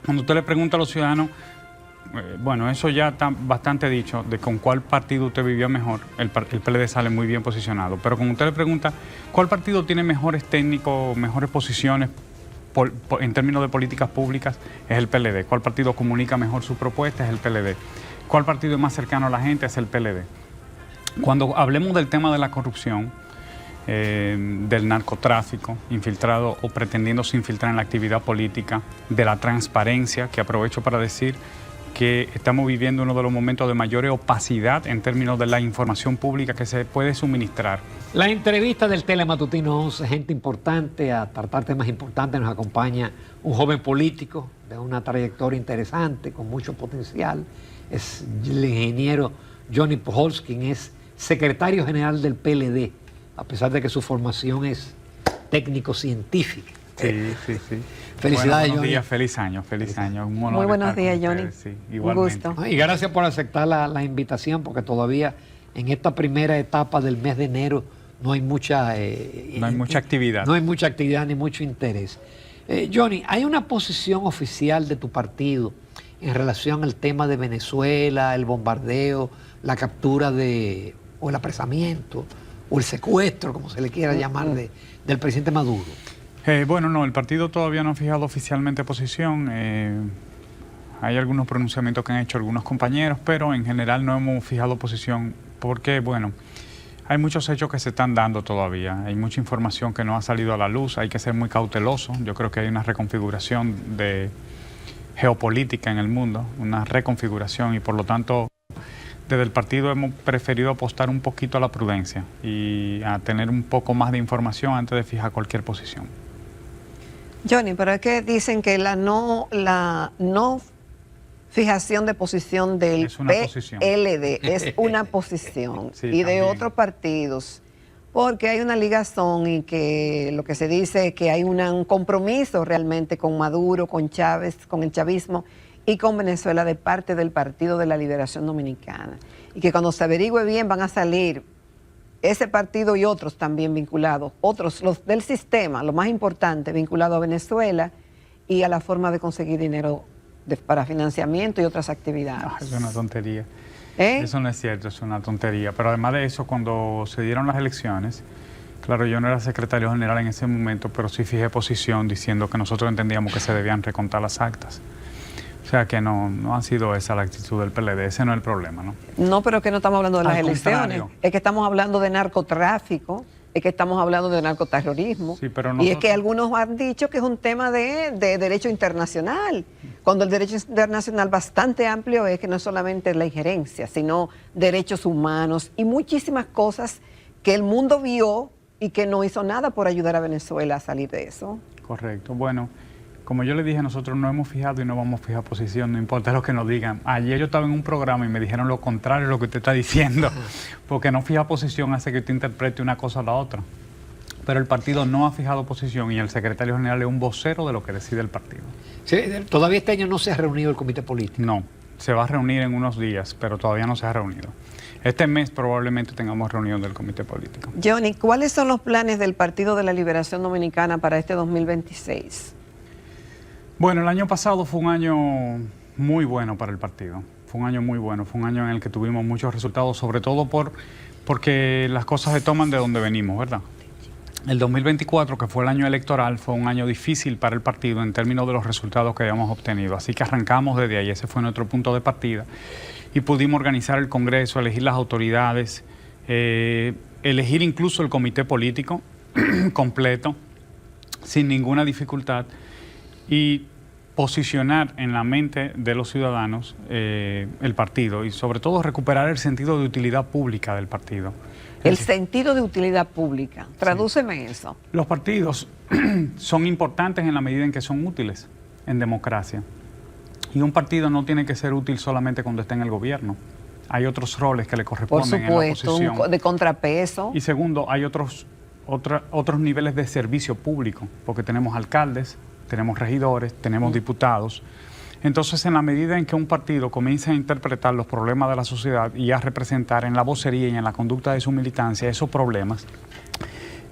Cuando usted le pregunta a los ciudadanos, bueno, eso ya está bastante dicho, de con cuál partido usted vivía mejor, el PLD sale muy bien posicionado. Pero cuando usted le pregunta, ¿cuál partido tiene mejores técnicos, mejores posiciones en términos de políticas públicas? Es el PLD. ¿Cuál partido comunica mejor su propuesta? Es el PLD. ¿Cuál partido es más cercano a la gente? Es el PLD. Cuando hablemos del tema de la corrupción, del narcotráfico infiltrado o pretendiéndose infiltrar en la actividad política, de la transparencia, que aprovecho para decir que estamos viviendo uno de los momentos de mayor opacidad en términos de la información pública que se puede suministrar. La entrevista del Telematutino 11, gente importante, a tratar temas importantes, nos acompaña un joven político de una trayectoria interesante, con mucho potencial. Es el ingeniero Johnny Pujols, quien es secretario general del PLD, a pesar de que su formación es técnico-científica. Sí, sí, sí. Felicidades, buenos Johnny. días, feliz año, feliz año. Muy buenos días, Johnny. Sí, un gusto. Y gracias por aceptar la invitación, porque todavía en esta primera etapa del mes de enero no hay mucha actividad. No hay mucha actividad ni mucho interés. Johnny, ¿hay una posición oficial de tu partido en relación al tema de Venezuela, el bombardeo, la captura o el apresamiento, o el secuestro, como se le quiera llamar, del presidente Maduro? Bueno, no, el partido todavía no ha fijado oficialmente posición. Hay algunos pronunciamientos que han hecho algunos compañeros, pero en general no hemos fijado posición porque, bueno, hay muchos hechos que se están dando todavía. Hay mucha información que no ha salido a la luz, hay que ser muy cauteloso. Yo creo que hay una reconfiguración de geopolítica en el mundo, una reconfiguración, y por lo tanto desde el partido hemos preferido apostar un poquito a la prudencia y a tener un poco más de información antes de fijar cualquier posición. Johnny, pero es que dicen que la no fijación de posición del PLD es una posición sí, y de también. otros partidos, porque hay una ligazón y que lo que se dice es que hay un compromiso realmente con Maduro, con Chávez, con el chavismo y con Venezuela de parte del Partido de la Liberación Dominicana. Y que cuando se averigüe bien van a salir ese partido y otros también vinculados, otros, los del sistema, lo más importante, vinculado a Venezuela y a la forma de conseguir dinero para financiamiento y otras actividades. No, es una tontería. Eso no es cierto, es una tontería. Pero además de eso, cuando se dieron las elecciones, claro, yo no era secretario general en ese momento, pero sí fijé posición diciendo que nosotros entendíamos que se debían recontar las actas. O sea que no ha sido esa la actitud del PLD, ese no es el problema, ¿no? No, pero es que no estamos hablando de las elecciones, contrario. es que estamos hablando de narcotráfico, es que estamos hablando de narcoterrorismo. Sí, pero y es que algunos han dicho que es un tema de derecho internacional, cuando el derecho internacional bastante amplio es que no es solamente la injerencia, sino derechos humanos y muchísimas cosas que el mundo vio y que no hizo nada por ayudar a Venezuela a salir de eso. Correcto. Bueno, como yo le dije, nosotros no hemos fijado y no vamos a fijar posición, no importa lo que nos digan. Ayer yo estaba en un programa y me dijeron lo contrario de lo que usted está diciendo, porque no fija posición hace que usted interprete una cosa a la otra. Pero el partido no ha fijado posición y el secretario general es un vocero de lo que decide el partido. Sí, todavía este año no se ha reunido el comité político. No, se va a reunir en unos días, pero todavía no se ha reunido. Este mes probablemente tengamos reunión del comité político. Johnny, ¿cuáles son los planes del Partido de la Liberación Dominicana para este 2026? Bueno, el año pasado fue un año muy bueno para el partido. Fue un año muy bueno, fue un año en el que tuvimos muchos resultados, sobre todo porque las cosas se toman de donde venimos, ¿verdad? El 2024, que fue el año electoral, fue un año difícil para el partido en términos de los resultados que habíamos obtenido. Así que arrancamos desde ahí, ese fue nuestro punto de partida. Y pudimos organizar el Congreso, elegir las autoridades, elegir incluso el comité político completo, sin ninguna dificultad, y posicionar en la mente de los ciudadanos el partido y sobre todo recuperar el sentido de utilidad pública del partido. El sentido de utilidad pública, tradúceme eso. Los partidos son importantes en la medida en que son útiles en democracia. Y un partido no tiene que ser útil solamente cuando está en el gobierno. Hay otros roles que le corresponden en la oposición. De contrapeso. Y segundo, hay otros niveles de servicio público, porque tenemos alcaldes, tenemos regidores, tenemos diputados. Entonces, en la medida en que un partido comienza a interpretar los problemas de la sociedad y a representar en la vocería y en la conducta de su militancia esos problemas,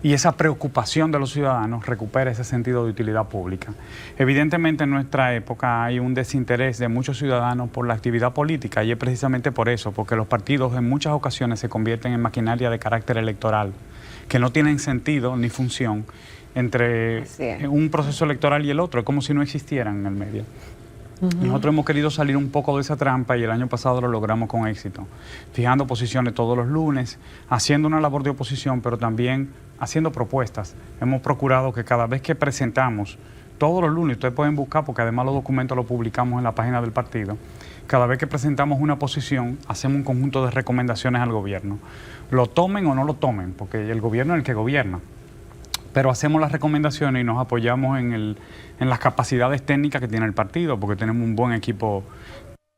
y esa preocupación de los ciudadanos recupere ese sentido de utilidad pública. Evidentemente en nuestra época hay un desinterés de muchos ciudadanos por la actividad política y es precisamente por eso, porque los partidos en muchas ocasiones se convierten en maquinaria de carácter electoral, que no tienen sentido ni función entre un proceso electoral y el otro, es como si no existieran en el medio. Nosotros hemos querido salir un poco de esa trampa y el año pasado lo logramos con éxito, fijando posiciones todos los lunes, haciendo una labor de oposición, pero también haciendo propuestas. Hemos procurado que cada vez que presentamos, todos los lunes, ustedes pueden buscar, porque además los documentos los publicamos en la página del partido, cada vez que presentamos una posición, hacemos un conjunto de recomendaciones al gobierno. Lo tomen o no lo tomen, porque el gobierno es el que gobierna. Pero hacemos las recomendaciones y nos apoyamos en las capacidades técnicas que tiene el partido, porque tenemos un buen equipo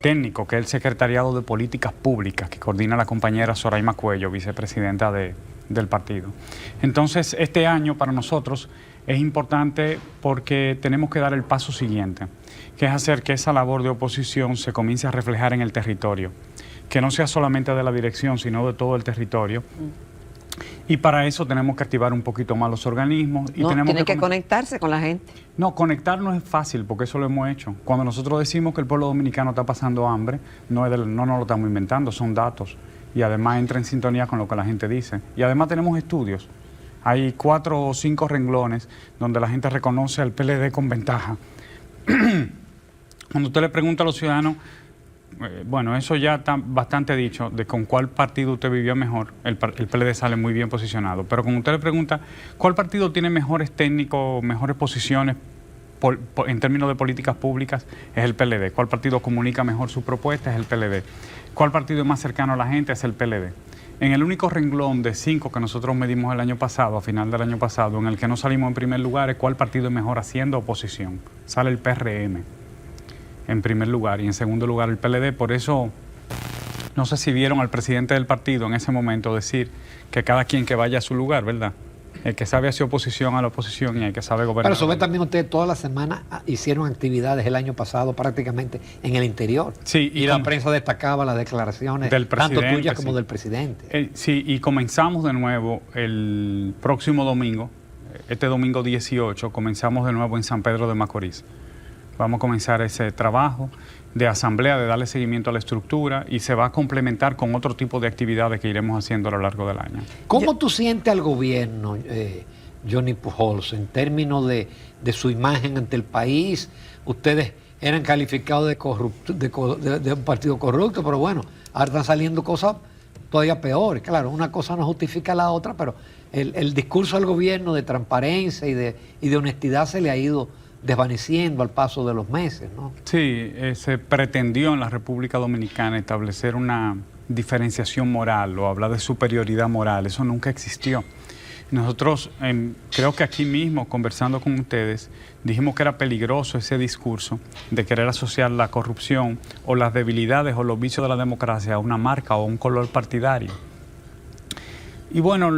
técnico, que es el Secretariado de Políticas Públicas, que coordina la compañera Soraima Cuello, vicepresidenta del partido. Entonces, este año para nosotros es importante porque tenemos que dar el paso siguiente, que es hacer que esa labor de oposición se comience a reflejar en el territorio, que no sea solamente de la dirección, sino de todo el territorio. Y para eso tenemos que activar un poquito más los organismos. Y tiene que conectarse con la gente. No, conectar no es fácil, porque eso lo hemos hecho. Cuando nosotros decimos que el pueblo dominicano está pasando hambre, no nos lo estamos inventando, son datos. Y además entra en sintonía con lo que la gente dice. Y además tenemos estudios. Hay 4 o 5 renglones donde la gente reconoce al PLD con ventaja. Cuando usted le pregunta a los ciudadanos, bueno, eso ya está bastante dicho, de con cuál partido usted vivió mejor, el PLD sale muy bien posicionado. Pero cuando usted le pregunta, ¿cuál partido tiene mejores técnicos, mejores posiciones en términos de políticas públicas? Es el PLD. ¿Cuál partido comunica mejor su propuesta? Es el PLD. ¿Cuál partido es más cercano a la gente? Es el PLD. En el único renglón de 5 que nosotros medimos el año pasado, a final del año pasado, en el que no salimos en primer lugar, es cuál partido es mejor haciendo oposición. Sale el PRM en primer lugar y en segundo lugar el PLD. Por eso, no sé si vieron al presidente del partido en ese momento decir que cada quien que vaya a su lugar, ¿verdad? El que sabe hacer oposición a la oposición y el que sabe gobernar. Pero sobre también ustedes toda la semana hicieron actividades el año pasado prácticamente en el interior. Sí, y la prensa destacaba las declaraciones del tanto tuyas como del presidente. Sí, y comenzamos de nuevo el próximo domingo, este domingo 18, comenzamos de nuevo en San Pedro de Macorís. Vamos a comenzar ese trabajo de asamblea, de darle seguimiento a la estructura y se va a complementar con otro tipo de actividades que iremos haciendo a lo largo del año. ¿Cómo tú sientes al gobierno, Johnny Pujols, en términos de su imagen ante el país? Ustedes eran calificados de un partido corrupto, pero bueno, ahora están saliendo cosas todavía peores. Claro, una cosa no justifica la otra, pero el discurso del gobierno de transparencia y de honestidad se le ha ido desvaneciendo al paso de los meses, ¿no? Sí, se pretendió en la República Dominicana establecer una diferenciación moral o hablar de superioridad moral. Eso nunca existió. Nosotros, creo que aquí mismo, conversando con ustedes, dijimos que era peligroso ese discurso de querer asociar la corrupción o las debilidades o los vicios de la democracia a una marca o a un color partidario. Y bueno,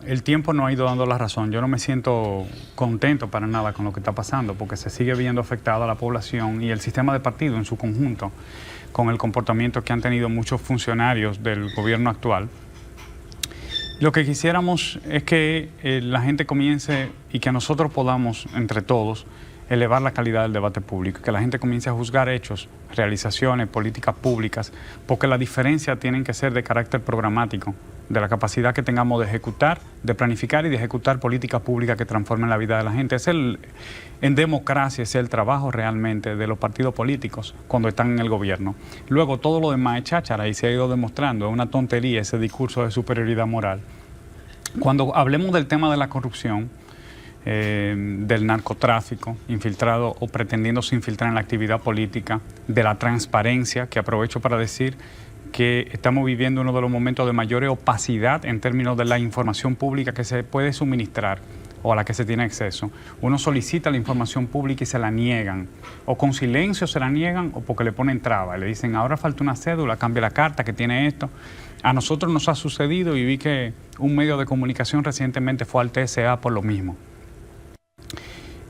el tiempo nos ha ido dando la razón. Yo no me siento contento para nada con lo que está pasando, porque se sigue viendo afectada la población y el sistema de partido en su conjunto, con el comportamiento que han tenido muchos funcionarios del gobierno actual. Lo que quisiéramos es que la gente comience y que nosotros podamos, entre todos, elevar la calidad del debate público, que la gente comience a juzgar hechos, realizaciones, políticas públicas, porque la diferencia tiene que ser de carácter programático, de la capacidad que tengamos de ejecutar, de planificar y de ejecutar políticas públicas que transformen la vida de la gente. En democracia es el trabajo realmente de los partidos políticos cuando están en el gobierno. Luego todo lo demás es cháchara y se ha ido demostrando, es una tontería ese discurso de superioridad moral. Cuando hablemos del tema de la corrupción, del narcotráfico infiltrado o pretendiéndose infiltrar en la actividad política, de la transparencia, que aprovecho para decir que estamos viviendo uno de los momentos de mayor opacidad en términos de la información pública que se puede suministrar o a la que se tiene acceso. Uno solicita la información pública y se la niegan, o con silencio se la niegan o porque le ponen traba, le dicen ahora falta una cédula, cambia la carta que tiene esto. A nosotros nos ha sucedido y vi que un medio de comunicación recientemente fue al TSA por lo mismo.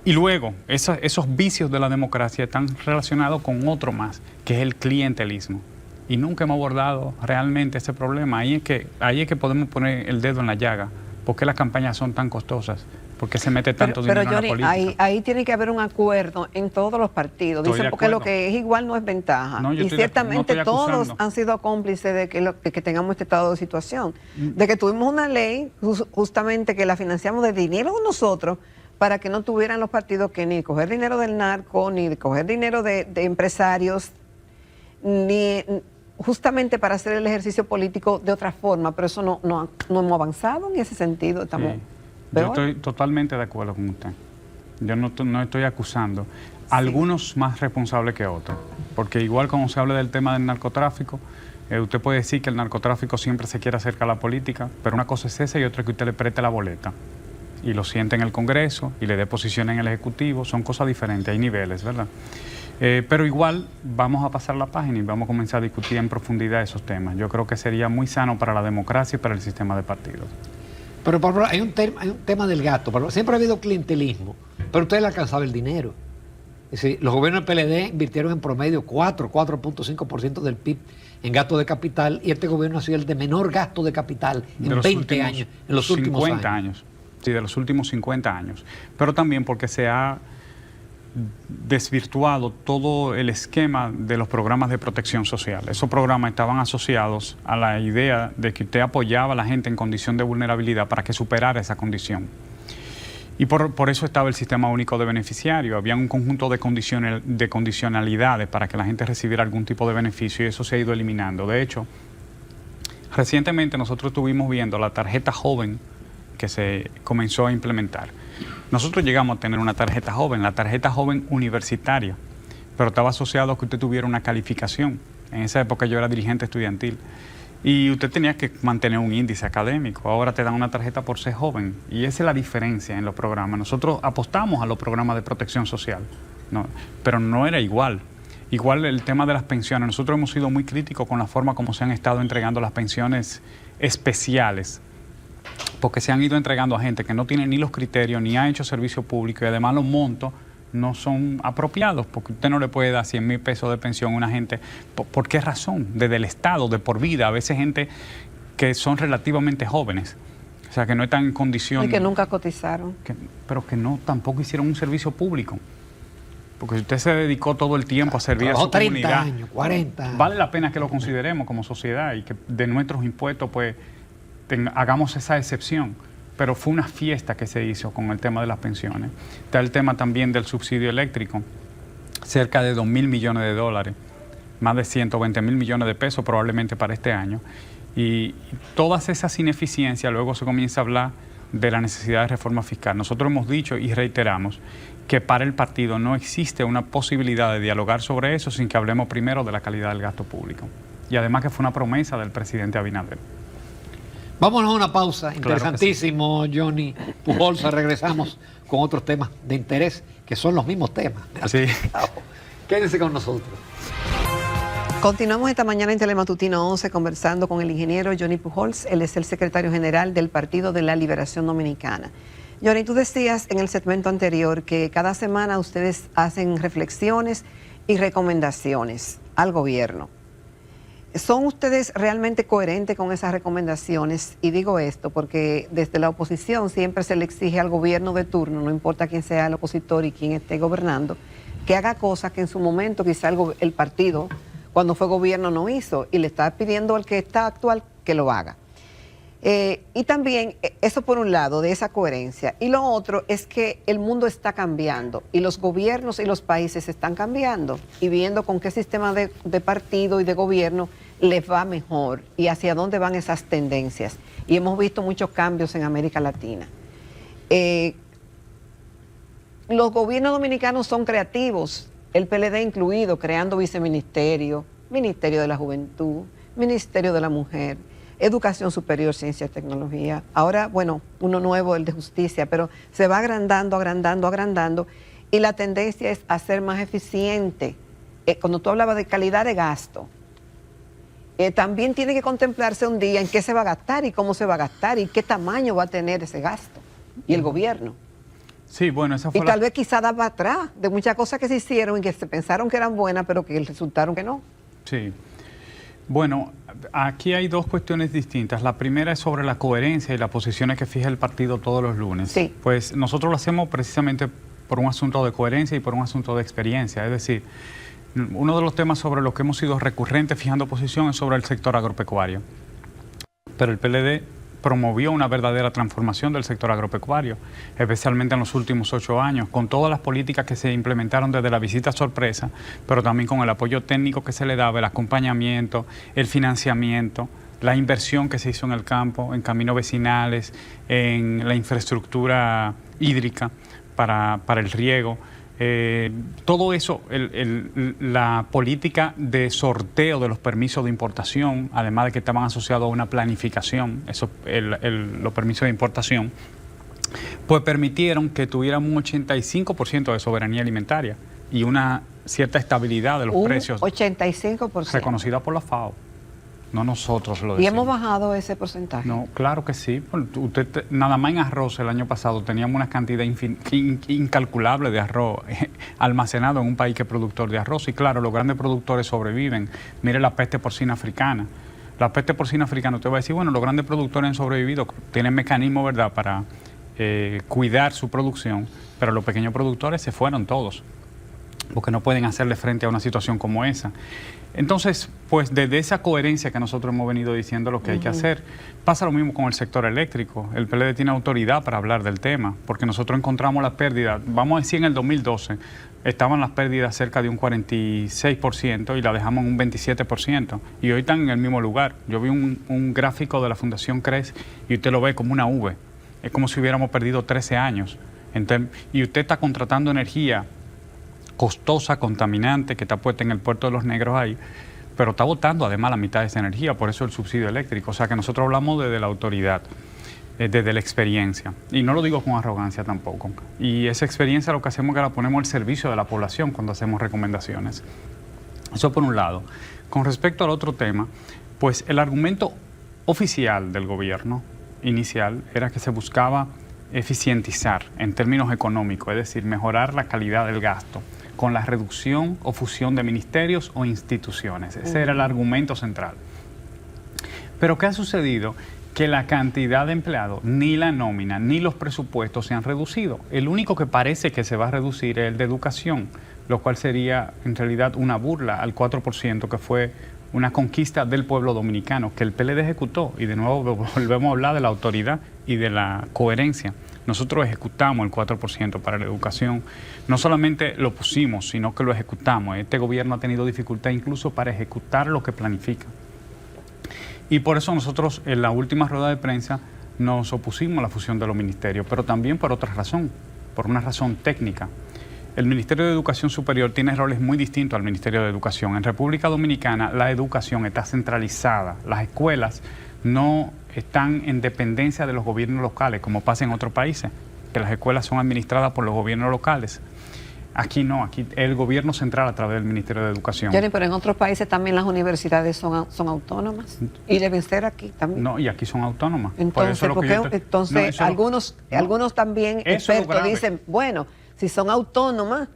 Y luego, esos vicios de la democracia están relacionados con otro más, que es el clientelismo. Y nunca hemos abordado realmente ese problema. Ahí es que podemos poner el dedo en la llaga ¿Por qué las campañas son tan costosas? ¿Por qué se mete tanto Pero dinero Johnny, en la política? ahí tiene que haber un acuerdo en todos los partidos. Estoy Dicen de porque lo acuerdo. que es igual no es ventaja. No, yo Y estoy no ciertamente estoy todos acusando. han sido cómplices de que tengamos este estado de situación. De que tuvimos una ley justamente que la financiamos de dinero de nosotros para que no tuvieran los partidos que ni coger dinero del narco, ni coger dinero de empresarios, ni justamente para hacer el ejercicio político de otra forma. Pero eso no hemos avanzado en ese sentido. Estamos Sí. Yo peor. estoy totalmente de acuerdo con usted. Yo no estoy acusando. Algunos más responsables que otros. Porque igual como se habla del tema del narcotráfico, usted puede decir que el narcotráfico siempre se quiere acercar a la política, pero una cosa es esa y otra es que usted le preste la boleta y lo siente en el Congreso y le dé posición en el Ejecutivo. Son cosas diferentes, hay niveles, ¿verdad? Pero igual vamos a pasar la página y vamos a comenzar a discutir en profundidad esos temas. Yo creo que sería muy sano para la democracia y para el sistema de partidos. Pero por ejemplo, hay un tema del gasto. Siempre ha habido clientelismo, pero usted le alcanzaba el dinero. Es decir, los gobiernos del PLD invirtieron en promedio 4.5% del PIB en gasto de capital, y este gobierno ha sido el de menor gasto de capital en 20 años, en los últimos 50 años. Sí, de los últimos 50 años. Pero también porque se ha desvirtuado todo el esquema de los programas de protección social. Esos programas estaban asociados a la idea de que usted apoyaba a la gente en condición de vulnerabilidad para que superara esa condición. Y por eso estaba el sistema único de beneficiario. Había un conjunto de condicionalidades para que la gente recibiera algún tipo de beneficio, y eso se ha ido eliminando. De hecho, recientemente nosotros estuvimos viendo la tarjeta joven que se comenzó a implementar. Nosotros llegamos a tener una tarjeta joven, la tarjeta joven universitaria, pero estaba asociado a que usted tuviera una calificación. En esa época yo era dirigente estudiantil y usted tenía que mantener un índice académico. Ahora te dan una tarjeta por ser joven, y esa es la diferencia en los programas. Nosotros apostamos a los programas de protección social, ¿no? Pero no era igual. Igual el tema de las pensiones. Nosotros hemos sido muy críticos con la forma como se han estado entregando las pensiones especiales, porque se han ido entregando a gente que no tiene ni los criterios, ni ha hecho servicio público, y además los montos no son apropiados, porque usted no le puede dar 100,000 pesos de pensión a una gente. ¿Por qué razón? Desde el Estado, de por vida, a veces gente que son relativamente jóvenes, o sea, que no están en condición... Y que nunca cotizaron. Pero que no, tampoco hicieron un servicio público. Porque si usted se dedicó todo el tiempo a servir a su 30 comunidad, años, 40 años. Vale la pena que lo consideremos como sociedad y que de nuestros impuestos pues hagamos esa excepción. Pero fue una fiesta que se hizo con el tema de las pensiones. Está el tema también del subsidio eléctrico, cerca de 2.000 millones de dólares, más de 120.000 millones de pesos probablemente para este año. Y todas esas ineficiencias, luego se comienza a hablar de la necesidad de reforma fiscal. Nosotros hemos dicho y reiteramos que para el partido no existe una posibilidad de dialogar sobre eso sin que hablemos primero de la calidad del gasto público. Y además que fue una promesa del presidente Abinader. Vámonos a una pausa. Claro Interesantísimo, Johnny Pujols. Regresamos con otros temas de interés, que son los mismos temas. Sí. Quédense con nosotros. Continuamos esta mañana en Telematutino 11 conversando con el ingeniero Johnny Pujols. Él es el secretario general del Partido de la Liberación Dominicana. Johnny, tú decías en el segmento anterior que cada semana ustedes hacen reflexiones y recomendaciones al gobierno. ¿Son ustedes realmente coherentes con esas recomendaciones? Y digo esto porque desde la oposición siempre se le exige al gobierno de turno, no importa quién sea el opositor y quién esté gobernando, que haga cosas que en su momento quizá el partido, cuando fue gobierno, no hizo, y le está pidiendo al que está actual que lo haga. Y también, eso por un lado, de esa coherencia. Y lo otro es que el mundo está cambiando y los gobiernos y los países están cambiando y viendo con qué sistema de partido y de gobierno les va mejor y hacia dónde van esas tendencias. Y hemos visto muchos cambios en América Latina. Los gobiernos dominicanos son creativos, el PLD incluido, creando viceministerio, Ministerio de la Juventud, Ministerio de la Mujer, Educación Superior, Ciencia y Tecnología. Ahora, bueno, uno nuevo, el de Justicia, pero se va agrandando, agrandando, agrandando, y la tendencia es a ser más eficiente. Cuando tú hablabas de calidad de gasto, también tiene que contemplarse un día en qué se va a gastar y cómo se va a gastar y qué tamaño va a tener ese gasto y el gobierno. Sí, bueno, esa fue y tal vez quizá daba atrás de muchas cosas que se hicieron y que se pensaron que eran buenas, pero que resultaron que no. Sí. Bueno, aquí hay dos cuestiones distintas. La primera es sobre la coherencia y las posiciones que fija el partido todos los lunes. Sí. Pues nosotros lo hacemos precisamente por un asunto de coherencia y por un asunto de experiencia. Es decir, uno de los temas sobre los que hemos sido recurrentes fijando posición es sobre el sector agropecuario. Pero el PLD promovió una verdadera transformación del sector agropecuario, especialmente en los últimos 8 años, con todas las políticas que se implementaron desde la visita sorpresa, pero también con el apoyo técnico que se le daba, el acompañamiento, el financiamiento, la inversión que se hizo en el campo, en caminos vecinales, en la infraestructura hídrica para el riego. Todo eso, la política de sorteo de los permisos de importación, además de que estaban asociados a una planificación, los permisos de importación, pues permitieron que tuviéramos un 85% de soberanía alimentaria y una cierta estabilidad de los precios. 85%. Reconocida por la FAO. No nosotros lo decimos. ¿Y hemos bajado ese porcentaje? No, claro que sí. Usted, nada más en arroz el año pasado teníamos una cantidad incalculable de arroz almacenado en un país que es productor de arroz. Y claro, los grandes productores sobreviven. Mire la peste porcina africana. La peste porcina africana, usted va a decir, bueno, los grandes productores han sobrevivido, tienen mecanismos, ¿verdad?, para cuidar su producción, pero los pequeños productores se fueron todos, porque no pueden hacerle frente a una situación como esa. Entonces, pues desde esa coherencia que nosotros hemos venido diciendo lo que hay que hacer, pasa lo mismo con el sector eléctrico. El PLD tiene autoridad para hablar del tema, porque nosotros encontramos las pérdidas, vamos a decir en el 2012, estaban las pérdidas cerca de un 46% y la dejamos en un 27%, y hoy están en el mismo lugar. Yo vi un gráfico de la Fundación CRES y usted lo ve como una V, es como si hubiéramos perdido 13 años. Y usted está contratando energía costosa, contaminante, que está puesta en el puerto de Los Negros ahí, pero está botando además la mitad de esa energía, por eso el subsidio eléctrico. O sea que nosotros hablamos desde la autoridad, desde la experiencia, y no lo digo con arrogancia tampoco. Y esa experiencia lo que hacemos es que la ponemos al servicio de la población cuando hacemos recomendaciones. Eso por un lado. Con respecto al otro tema, pues el argumento oficial del gobierno inicial era que se buscaba eficientizar en términos económicos, es decir, mejorar la calidad del gasto con la reducción o fusión de ministerios o instituciones. Ese era el argumento central. Pero ¿qué ha sucedido? Que la cantidad de empleados, ni la nómina, ni los presupuestos se han reducido. El único que parece que se va a reducir es el de educación, lo cual sería en realidad una burla al 4%, que fue una conquista del pueblo dominicano, que el PLD ejecutó. Y de nuevo volvemos a hablar de la autoridad y de la coherencia. Nosotros ejecutamos el 4% para la educación. No solamente lo pusimos, sino que lo ejecutamos. Este gobierno ha tenido dificultad incluso para ejecutar lo que planifica. Y por eso nosotros en la última rueda de prensa nos opusimos a la fusión de los ministerios, pero también por otra razón, por una razón técnica. El Ministerio de Educación Superior tiene roles muy distintos al Ministerio de Educación. En República Dominicana la educación está centralizada. Las escuelas no están en dependencia de los gobiernos locales, como pasa en otros países, que las escuelas son administradas por los gobiernos locales. Aquí no, aquí el gobierno central a través del Ministerio de Educación. Jenny, pero en otros países también las universidades son autónomas y deben ser aquí también. No, y aquí son autónomas. Entonces, algunos también expertos dicen, bueno, si son autónomas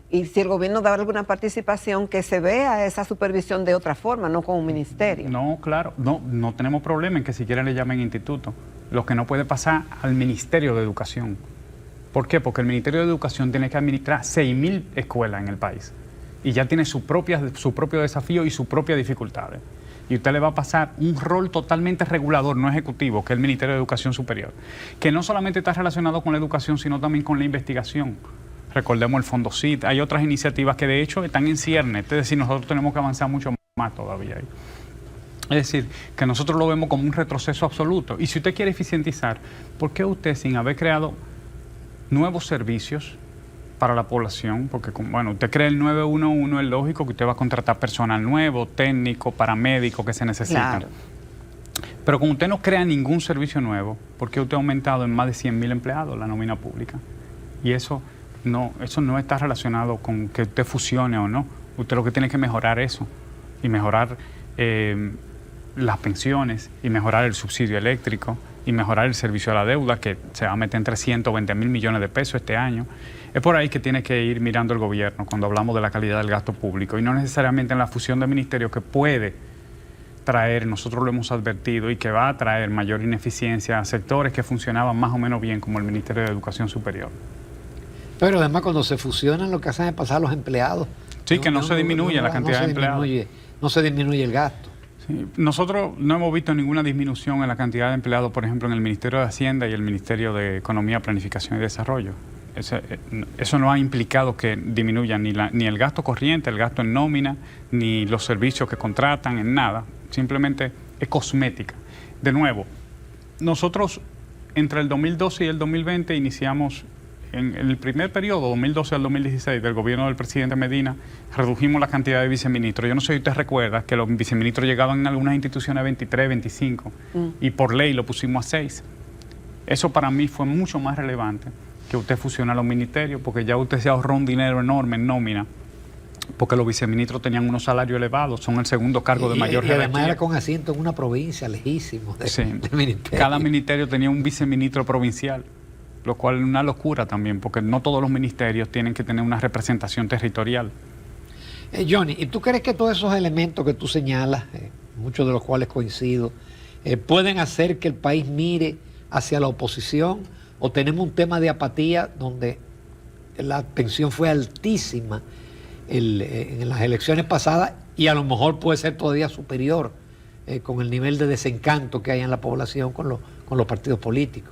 y si el gobierno da alguna participación, que se vea esa supervisión de otra forma, no con un ministerio. No, claro, no tenemos problema en que siquiera le llamen instituto. Lo que no puede pasar al Ministerio de Educación. ¿Por qué? Porque el Ministerio de Educación tiene que administrar 6.000 escuelas en el país y ya tiene su propio desafío y sus propias dificultades. Y usted le va a pasar un rol totalmente regulador, no ejecutivo, que es el Ministerio de Educación Superior, que no solamente está relacionado con la educación, sino también con la investigación. Recordemos el Fondo CIT, hay otras iniciativas que de hecho están en ciernes, es decir, nosotros tenemos que avanzar mucho más todavía ahí. Es decir, que nosotros lo vemos como un retroceso absoluto. Y si usted quiere eficientizar, ¿por qué usted, sin haber creado nuevos servicios para la población? Porque, bueno, usted crea el 911, es lógico que usted va a contratar personal nuevo, técnico, paramédico que se necesitan. Claro. Pero como usted no crea ningún servicio nuevo, ¿por qué usted ha aumentado en más de 100.000 empleados la nómina pública? Y eso no está relacionado con que usted fusione o no. Usted lo que tiene que mejorar eso y mejorar las pensiones y mejorar el subsidio eléctrico y mejorar el servicio a la deuda, que se va a meter en 320.000 millones de pesos este año. Es por ahí que tiene que ir mirando el gobierno cuando hablamos de la calidad del gasto público, y no necesariamente en la fusión de ministerios, que puede traer, nosotros lo hemos advertido, y que va a traer mayor ineficiencia a sectores que funcionaban más o menos bien, como el Ministerio de Educación Superior. Pero además cuando se fusionan lo que hacen es pasar a los empleados. Sí, que no se disminuye la cantidad de empleados. No se disminuye el gasto. Sí, nosotros no hemos visto ninguna disminución en la cantidad de empleados, por ejemplo, en el Ministerio de Hacienda y el Ministerio de Economía, Planificación y Desarrollo. Eso no ha implicado que disminuya ni el gasto corriente, el gasto en nómina, ni los servicios que contratan, en nada. Simplemente es cosmética. De nuevo, nosotros entre el 2012 y el 2020 iniciamos, en el primer periodo, 2012 al 2016, del gobierno del presidente Medina, redujimos la cantidad de viceministros. Yo no sé si usted recuerda que los viceministros llegaban en algunas instituciones a 23, 25, y por ley lo pusimos a 6. Eso para mí fue mucho más relevante que usted fusiona los ministerios, porque ya usted se ahorró un dinero enorme en nómina, porque los viceministros tenían unos salarios elevados, son el segundo cargo de mayor jerarquía. Y además era con asiento en una provincia, lejísimo del ministerio. Cada ministerio tenía un viceministro provincial, lo cual es una locura también, porque no todos los ministerios tienen que tener una representación territorial. Johnny, ¿y tú crees que todos esos elementos que tú señalas, muchos de los cuales coincido, pueden hacer que el país mire hacia la oposición, o tenemos un tema de apatía donde la tensión fue altísima en las elecciones pasadas y a lo mejor puede ser todavía superior con el nivel de desencanto que hay en la población con los partidos políticos?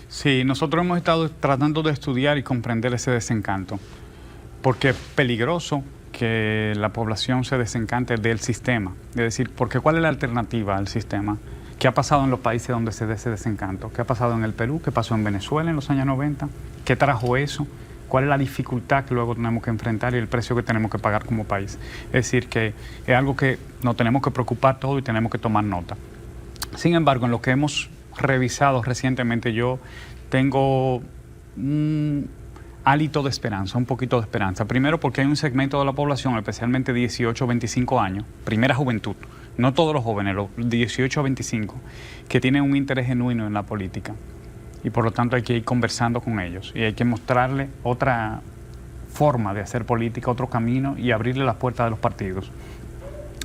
Sí, nosotros hemos estado tratando de estudiar y comprender ese desencanto, porque es peligroso que la población se desencante del sistema. Es decir, porque ¿cuál es la alternativa al sistema? ¿Qué ha pasado en los países donde se da ese desencanto? ¿Qué ha pasado en el Perú? ¿Qué pasó en Venezuela en los años 90? ¿Qué trajo eso? ¿Cuál es la dificultad que luego tenemos que enfrentar y el precio que tenemos que pagar como país? Es decir, que es algo que nos tenemos que preocupar todo y tenemos que tomar nota. Sin embargo, en lo que hemos revisado recientemente, yo tengo un hálito de esperanza, un poquito de esperanza. Primero porque hay un segmento de la población, especialmente 18 a 25 años, primera juventud, no todos los jóvenes, los 18 a 25, que tienen un interés genuino en la política. Y por lo tanto hay que ir conversando con ellos y hay que mostrarle otra forma de hacer política, otro camino y abrirle las puertas de los partidos.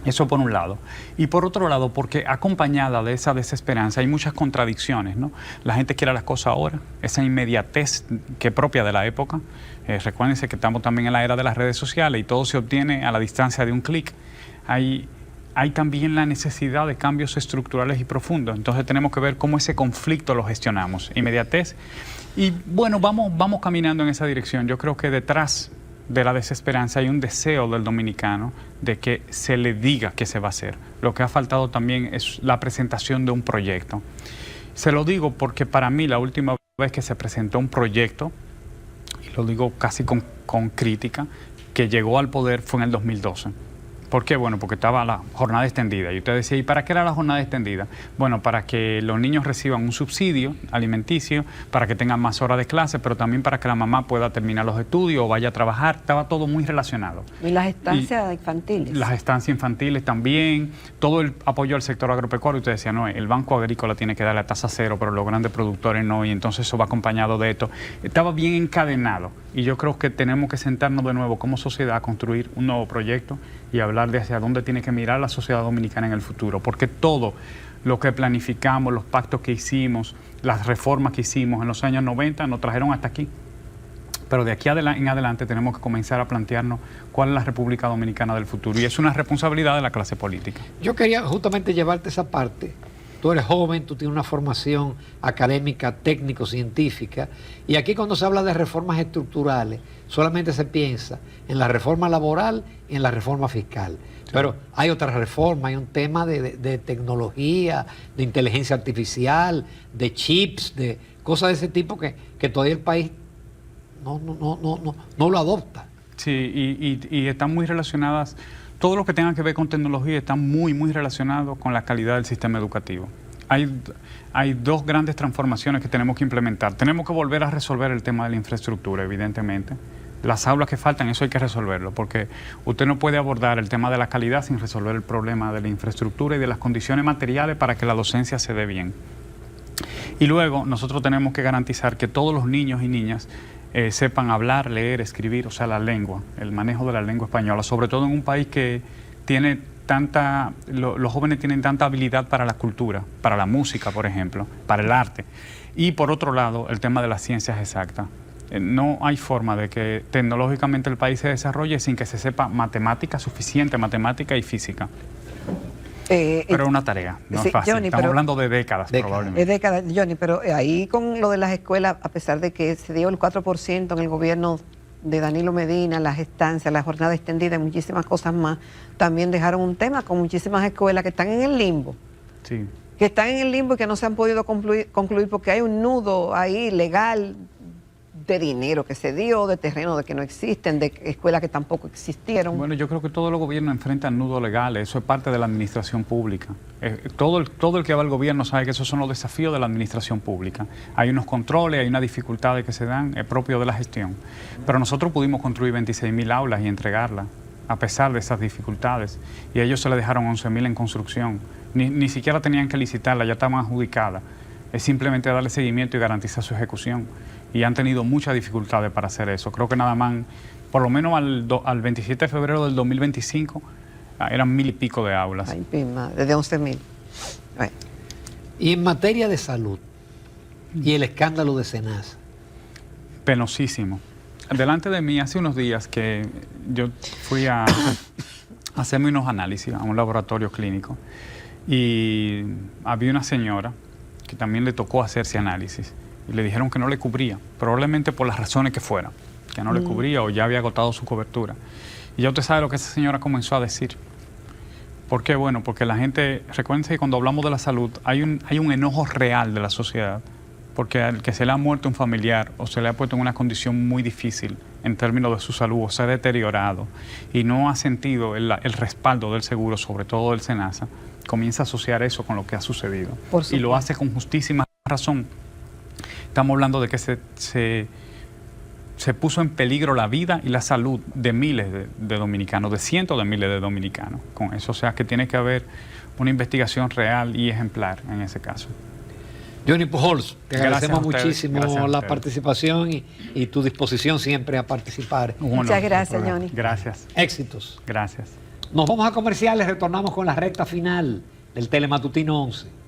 Eso por un lado. Y por otro lado, porque acompañada de esa desesperanza hay muchas contradicciones, ¿no? La gente quiere las cosas ahora, esa inmediatez que es propia de la época. Recuérdense que estamos también en la era de las redes sociales y todo se obtiene a la distancia de un clic. Hay también la necesidad de cambios estructurales y profundos. Entonces tenemos que ver cómo ese conflicto lo gestionamos. Inmediatez. Y bueno, vamos caminando en esa dirección. Yo creo que detrás de la desesperanza hay un deseo del dominicano de que se le diga qué se va a hacer. Lo que ha faltado también es la presentación de un proyecto. Se lo digo porque para mí la última vez que se presentó un proyecto, y lo digo casi con crítica, que llegó al poder fue en el 2012. ¿Por qué? Bueno, porque estaba la jornada extendida. Y usted decía, ¿y para qué era la jornada extendida? Bueno, para que los niños reciban un subsidio alimenticio, para que tengan más horas de clase, pero también para que la mamá pueda terminar los estudios o vaya a trabajar. Estaba todo muy relacionado. ¿Y las estancias infantiles? Las estancias infantiles también. Todo el apoyo al sector agropecuario. Usted decía, no, el Banco Agrícola tiene que dar la tasa cero, pero los grandes productores no. Y entonces eso va acompañado de esto. Estaba bien encadenado. Y yo creo que tenemos que sentarnos de nuevo como sociedad a construir un nuevo proyecto y hablar de hacia dónde tiene que mirar la sociedad dominicana en el futuro, porque todo lo que planificamos, los pactos que hicimos, las reformas que hicimos en los años 90 nos trajeron hasta aquí. Pero de aquí en adelante tenemos que comenzar a plantearnos cuál es la República Dominicana del futuro, y es una responsabilidad de la clase política. Yo quería justamente llevarte esa parte. Tú eres joven, tú tienes una formación académica, técnico-científica, y aquí cuando se habla de reformas estructurales, solamente se piensa en la reforma laboral y en la reforma fiscal. Sí. Pero hay otras reformas, hay un tema de tecnología, de inteligencia artificial, de chips, de cosas de ese tipo que todavía el país no lo adopta. Sí, y están muy relacionadas. Todo lo que tenga que ver con tecnología está muy relacionado con la calidad del sistema educativo. Hay dos grandes transformaciones que tenemos que implementar. Tenemos que volver a resolver el tema de la infraestructura, evidentemente. Las aulas que faltan, eso hay que resolverlo, porque usted no puede abordar el tema de la calidad sin resolver el problema de la infraestructura y de las condiciones materiales para que la docencia se dé bien. Y luego nosotros tenemos que garantizar que todos los niños y niñas sepan hablar, leer, escribir, o sea, la lengua, el manejo de la lengua española, sobre todo en un país que tiene los jóvenes tienen tanta habilidad para la cultura, para la música, por ejemplo, para el arte. Y por otro lado, el tema de las ciencias exactas. No hay forma de que tecnológicamente el país se desarrolle sin que se sepa matemática suficiente, matemática y física. Pero es una tarea, no sí, es fácil. Johnny, Estamos pero hablando de décadas, probablemente. Es décadas, Johnny, pero ahí con lo de las escuelas, a pesar de que se dio el 4% en el gobierno de Danilo Medina, las estancias, la jornada extendida y muchísimas cosas más, también dejaron un tema con muchísimas escuelas que están en el limbo. Sí. Que están en el limbo y que no se han podido concluir porque hay un nudo ahí legal de dinero que se dio, de terreno de que no existen, de escuelas que tampoco existieron. Bueno, yo creo que todos los gobiernos enfrentan nudos legales, eso es parte de la administración pública. Todo el que va al gobierno sabe que esos son los desafíos de la administración pública. Hay unos controles, hay unas dificultades que se dan, es propio de la gestión. Pero nosotros pudimos construir 26.000 aulas y entregarlas, a pesar de esas dificultades. Y a ellos se le dejaron 11.000 en construcción. Ni siquiera tenían que licitarla, ya estaban adjudicadas. Es simplemente darle seguimiento y garantizar su ejecución. Y han tenido muchas dificultades para hacer eso. Creo que nada más, por lo menos al 27 de febrero del 2025, eran 1.000 y pico de aulas. Ay, pima, desde 11.000. Bueno. Y en materia de salud y el escándalo de Senasa. Penosísimo. Delante de mí, hace unos días que yo fui a hacerme unos análisis a un laboratorio clínico y había una señora que también le tocó hacerse análisis y le dijeron que no le cubría, probablemente por las razones que fueran, que no le cubría o ya había agotado su cobertura. Y ya usted sabe lo que esa señora comenzó a decir. ¿Por qué? Bueno, porque la gente, recuérdense que cuando hablamos de la salud hay un enojo real de la sociedad, porque al que se le ha muerto un familiar o se le ha puesto en una condición muy difícil en términos de su salud o se ha deteriorado y no ha sentido el respaldo del seguro, sobre todo del Senasa, comienza a asociar eso con lo que ha sucedido. Y lo hace con justísima razón. Estamos hablando de que se puso en peligro la vida y la salud de miles de dominicanos, de cientos de miles de dominicanos con eso. O sea que tiene que haber una investigación real y ejemplar en ese caso. Johnny Pujols, te agradecemos muchísimo la participación y tu disposición siempre a participar. Muchas gracias, Johnny. Gracias. Éxitos. Gracias. Nos vamos a comerciales, retornamos con la recta final del Telematutino 11.